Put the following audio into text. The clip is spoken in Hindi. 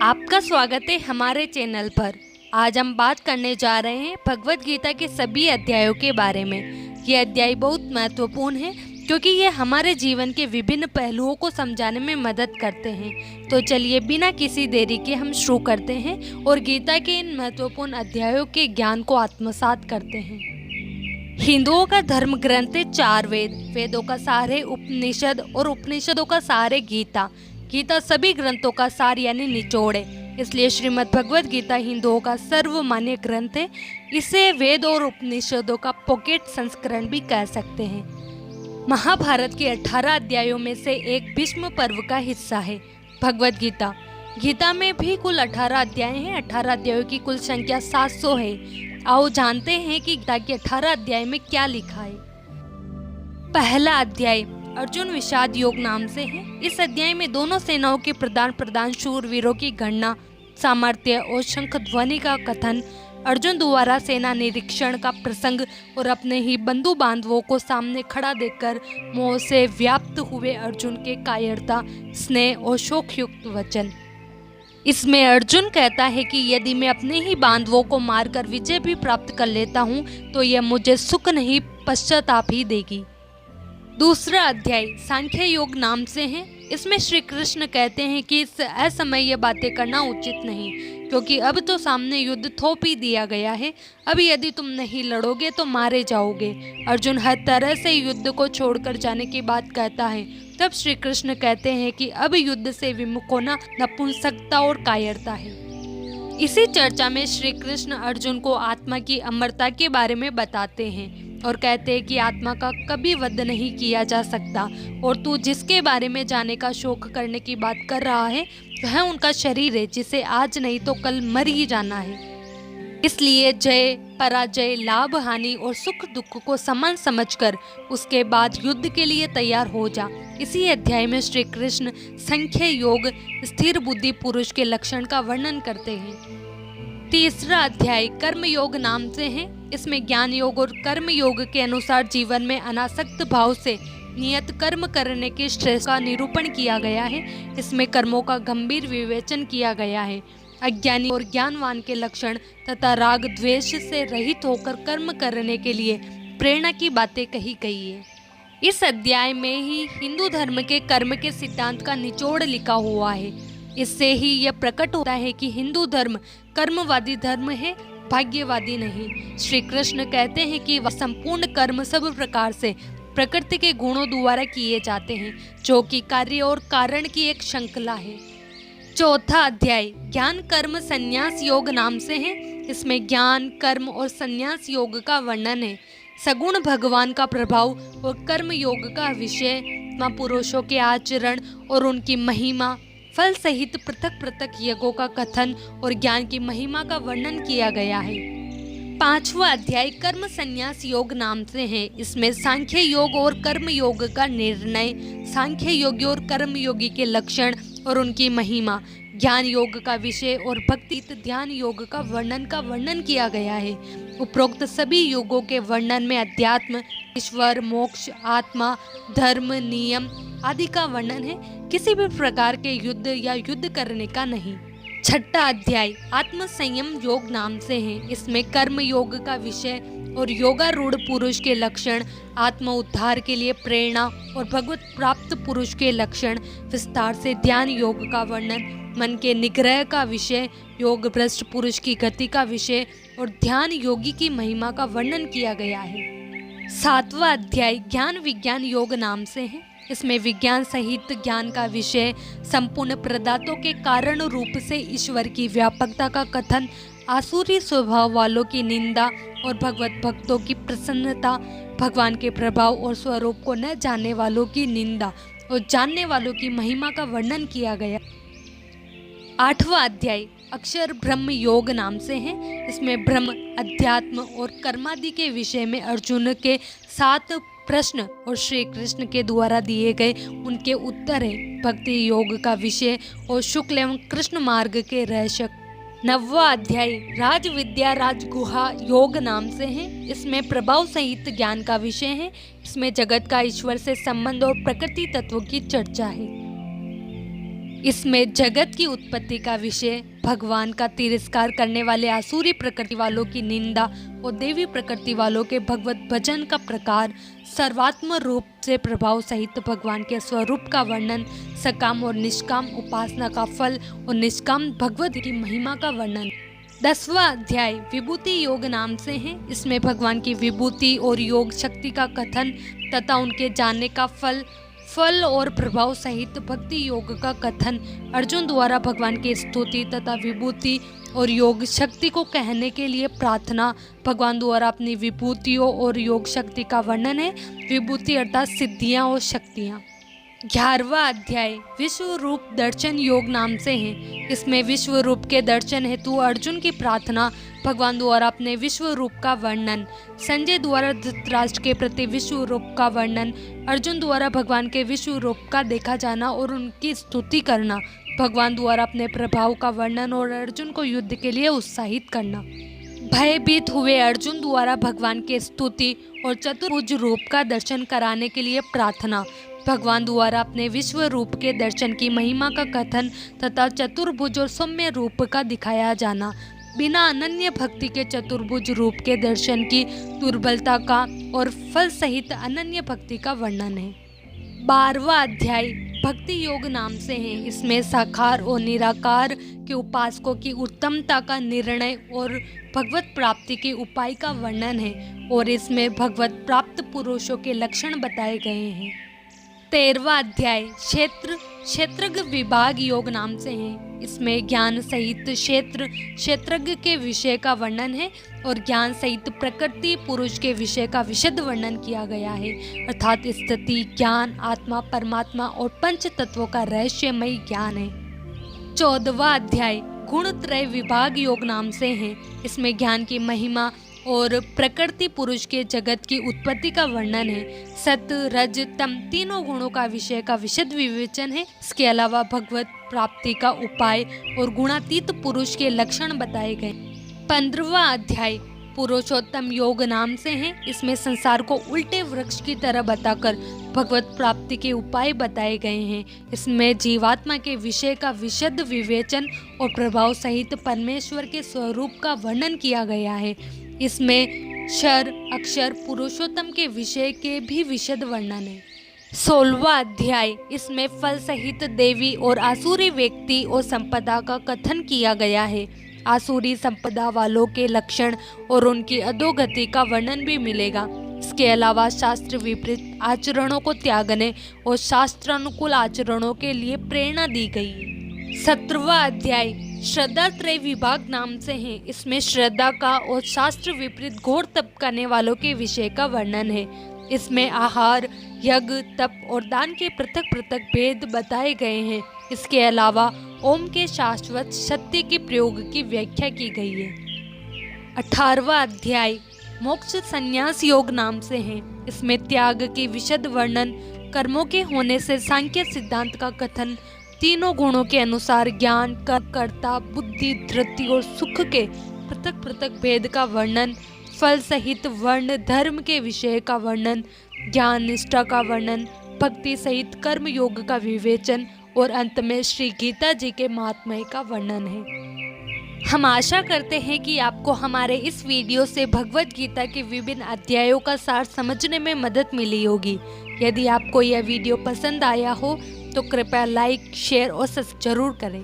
आपका स्वागत है हमारे चैनल पर। आज हम बात करने जा रहे हैं भगवत गीता के सभी अध्यायों के बारे में। ये अध्याय बहुत महत्वपूर्ण है क्योंकि ये हमारे जीवन के विभिन्न पहलुओं को समझाने में मदद करते हैं। तो चलिए बिना किसी देरी के हम शुरू करते हैं और गीता के इन महत्वपूर्ण अध्यायों के ज्ञान को आत्मसात करते हैं। हिंदुओं का धर्म ग्रंथ है 4 वेद। वेदों का सार है उपनिषद और उपनिषदों का सार है गीता। गीता सभी ग्रंथों का सार यानी निचोड़ है, इसलिए श्रीमद् भगवत गीता हिंदुओं का सर्वमान्य ग्रंथ है। इसे वेद और उपनिषदों का पॉकेट संस्करण भी कह सकते हैं। महाभारत के 18 अध्यायों में से एक भीष्म पर्व का हिस्सा है भगवत गीता। गीता में भी कुल 18 अध्याय हैं। 18 अध्यायों की कुल संख्या 700 है। आओ जानते हैं कि गीता के 18 अध्याय में क्या लिखा है। पहला अध्याय अर्जुन विषाद योग नाम से है। इस अध्याय में दोनों सेनाओं के प्रधान शूरवीरों की गणना, सामर्थ्य और शंख ध्वनि का कथन, अर्जुन द्वारा सेना निरीक्षण का प्रसंग और अपने ही बंधु बांधवों को सामने खड़ा देखकर मोह से व्याप्त हुए अर्जुन के कायरता, स्नेह और शोकयुक्त वचन। इसमें अर्जुन कहता है कि यदि मैं अपने ही बांधवों को मारकर विजय भी प्राप्त कर लेता हूँ तो यह मुझे सुख नहीं पश्चाताप ही देगी। दूसरा अध्याय सांख्य योग नाम से है। इसमें श्री कृष्ण कहते हैं कि इस असमय ये बातें करना उचित नहीं, क्योंकि अब तो सामने युद्ध थोप ही दिया गया है। अब यदि तुम नहीं लड़ोगे तो मारे जाओगे। अर्जुन हर तरह से युद्ध को छोड़कर जाने की बात कहता है। तब श्री कृष्ण कहते हैं कि अब युद्ध से विमुख होना नपुंसकता और कायरता है। इसी चर्चा में श्री कृष्ण अर्जुन को आत्मा की अमरता के बारे में बताते हैं और कहते हैं कि आत्मा का कभी वध नहीं किया जा सकता और तू जिसके बारे में जाने का शौक करने की बात कर रहा है वह उनका शरीर है जिसे आज नहीं तो कल मर ही जाना है। इसलिए जय पराजय, लाभ हानि और सुख दुख को समान समझकर उसके बाद युद्ध के लिए तैयार हो जा। इसी अध्याय में श्री कृष्ण संख्य योग, स्थिर बुद्धि पुरुष के लक्षण का वर्णन करते हैं। तीसरा अध्याय कर्म योग नाम से है। इसमें ज्ञान योग और कर्म योग के अनुसार जीवन में अनासक्त भाव से नियत कर्म करने के श्रेष्ठ का निरूपण किया गया है। इसमें कर्मों का गंभीर विवेचन किया गया है। अज्ञानी और ज्ञानवान के लक्षण तथा राग द्वेष से रहित होकर कर्म करने के लिए प्रेरणा की बातें कही गई है। इस अध्याय में ही हिंदू धर्म के कर्म के सिद्धांत का निचोड़ लिखा हुआ है। इससे ही यह प्रकट होता है कि हिंदू धर्म कर्मवादी धर्म है, भाग्यवादी नहीं। श्री कृष्ण कहते हैं कि वह संपूर्ण कर्म सब प्रकार से प्रकृति के गुणों द्वारा किए जाते हैं, जो कि कार्य और कारण की एक श्रृंखला है। चौथा अध्याय ज्ञान कर्म संन्यास योग नाम से है। इसमें ज्ञान, कर्म और संन्यास योग का वर्णन है। सगुण भगवान का प्रभाव और कर्म योग का विषय, महापुरुषों के आचरण और उनकी महिमा, फल सहित पृथक पृथक यज्ञों का कथन और ज्ञान की महिमा का वर्णन किया गया है। पांचवा अध्याय कर्म संन्यास योग नाम से है। इसमें सांख्य योग और कर्म योग का निर्णय, सांख्य योगी और कर्म योगी के लक्षण और उनकी महिमा, ज्ञान योग का विषय और भक्ति ध्यान योग का वर्णन किया गया है। उपरोक्त सभी योगों के वर्णन में अध्यात्म, ईश्वर, मोक्ष, आत्मा, धर्म, नियम आदि का वर्णन है, किसी भी प्रकार के युद्ध या युद्ध करने का नहीं। छठा अध्याय आत्म संयम योग नाम से है। इसमें कर्म योग का विषय और योगारूढ़ पुरुष के लक्षण, आत्म उद्धार के लिए प्रेरणा और भगवत प्राप्त पुरुष के लक्षण, विस्तार से ध्यान योग का वर्णन, मन के निग्रह का विषय, योग भ्रष्ट पुरुष की गति का विषय और ध्यान योगी की महिमा का वर्णन किया गया है। सातवां अध्याय ज्ञान विज्ञान योग नाम से है। इसमें विज्ञान सहित ज्ञान का विषय, संपूर्ण पदार्थों के कारण रूप से ईश्वर की व्यापकता का कथन, आसुरी स्वभाव वालों की निंदा और भगवत भक्तों की प्रसन्नता, भगवान के प्रभाव और स्वरूप को न जानने वालों की निंदा और जानने वालों की महिमा का वर्णन किया गया। आठवां अध्याय अक्षर ब्रह्म योग नाम से है। इसमें ब्रह्म, अध्यात्म और कर्मादि के विषय में अर्जुन के 7 प्रश्न और श्री कृष्ण के द्वारा दिए गए उनके उत्तर है। भक्ति योग का विषय और शुक्ल एवं कृष्ण मार्ग के रहस्य। 9वां अध्याय राज विद्या राजगुहा योग नाम से है। इसमें प्रभाव सहित ज्ञान का विषय है। इसमें जगत का ईश्वर से संबंध और प्रकृति तत्वों की चर्चा है। इसमें जगत की उत्पत्ति का विषय, भगवान का तिरस्कार करने वाले आसुरी प्रकृति वालों की निंदा और देवी प्रकृति वालों के भगवत भजन का प्रकार, सर्वात्म रूप से प्रभाव सहित भगवान के स्वरूप का वर्णन, सकाम और निष्काम उपासना का फल और निष्काम भगवत की महिमा का वर्णन। 10वां अध्याय विभूति योग नाम से है। इसमें भगवान की विभूति और योग शक्ति का कथन तथा उनके जानने का फल और प्रभाव सहित भक्ति योग का कथन, अर्जुन द्वारा भगवान की स्तुति तथा विभूति और योग शक्ति को कहने के लिए प्रार्थना, भगवान द्वारा अपनी विभूतियों और योग शक्ति का वर्णन है। विभूति अर्थात सिद्धियां और शक्तियां। 11वां अध्याय विश्व रूप दर्शन योग नाम से है। इसमें विश्व रूप के दर्शन हेतु अर्जुन की प्रार्थना, भगवान द्वारा अपने विश्व रूप का वर्णन, संजय द्वारा धृतराष्ट्र के प्रति विश्व रूप का वर्णन, अर्जुन द्वारा भगवान के विश्व रूप का देखा जाना और उनकी स्तुति करना, भगवान द्वारा अपने प्रभाव का वर्णन और अर्जुन को युद्ध के लिए उत्साहित करना। भयभीत हुए अर्जुन द्वारा भगवान के स्तुति और चतुर्भुज रूप का दर्शन कराने के लिए प्रार्थना, भगवान द्वारा अपने विश्व रूप के दर्शन की महिमा का कथन तथा चतुर्भुज और सौम्य रूप का दिखाया जाना, बिना अनन्य भक्ति के चतुर्भुज रूप के दर्शन की दुर्बलता का और फल सहित अनन्य भक्ति का वर्णन है। 12वां अध्याय भक्ति योग नाम से है। इसमें साकार और निराकार के उपासकों की उत्तमता का निर्णय और भगवत प्राप्ति के उपाय का वर्णन है और इसमें भगवत प्राप्त पुरुषों के लक्षण बताए गए हैं। 13वां अध्याय क्षेत्रज्ञ विभाग योग नाम से है। इसमें ज्ञान सहित क्षेत्रज्ञ के विषय का वर्णन है और ज्ञान सहित प्रकृति पुरुष के विषय का विशद वर्णन किया गया है, अर्थात स्थिति ज्ञान, आत्मा, परमात्मा और पंच तत्वों का रहस्यमय ज्ञान है। 14वां अध्याय गुणत्रय विभाग योग नाम से है। इसमें ज्ञान की महिमा और प्रकृति पुरुष के जगत की उत्पत्ति का वर्णन है। सत रज तम तीनों गुणों का विषय का विशद विवेचन है। इसके अलावा भगवत प्राप्ति का उपाय और गुणातीत पुरुष के लक्षण बताए गए। 15वां अध्याय पुरुषोत्तम योग नाम से है। इसमें संसार को उल्टे वृक्ष की तरह बताकर भगवत प्राप्ति के उपाय बताए गए हैं। इसमें जीवात्मा के विषय का विशद विवेचन और प्रभाव सहित परमेश्वर के स्वरूप का वर्णन किया गया है। इसमें क्षर अक्षर पुरुषोत्तम के विषय के भी विशद वर्णन है। 16वां अध्याय इसमें फल सहित देवी और आसुरी व्यक्ति और संपदा का कथन किया गया है। आसुरी संपदा वालों के लक्षण और उनकी अधोगति का वर्णन भी मिलेगा। इसके अलावा शास्त्र विपरीत आचरणों को त्यागने और शास्त्रानुकूल आचरणों के लिए प्रेरणा दी गई। 17वां अध्याय श्रद्धा त्रय विभाग नाम से है। इसमें श्रद्धा का और शास्त्र विपरीत घोर तप करने वालों के विषय का वर्णन है। इसमें आहार, यज्ञ, तप और दान के पृथक पृथक भेद बताए गए हैं। इसके अलावा ओम के शाश्वत सत्य के प्रयोग की व्याख्या की गई है। 18वां अध्याय मोक्ष संन्यास योग नाम से है। इसमें त्याग की विशद वर्णन, कर्मों के होने से सांख्य सिद्धांत का कथन, तीनों गुणों के अनुसार ज्ञान, कर्ता, बुद्धि, धृति और सुख के पृथक पृथक भेद का वर्णन, फल सहित वर्ण धर्म के विषय का वर्णन, ज्ञान निष्ठा का वर्णन, भक्ति सहित कर्म योग का विवेचन और अंत में श्री गीता जी के महात्म्य का वर्णन है। हम आशा करते हैं कि आपको हमारे इस वीडियो से भगवत गीता के विभिन्न अध्यायों का सार समझने में मदद मिली होगी। यदि आपको यह वीडियो पसंद आया हो तो कृपया लाइक, शेयर और सब्सक्राइब जरूर करें।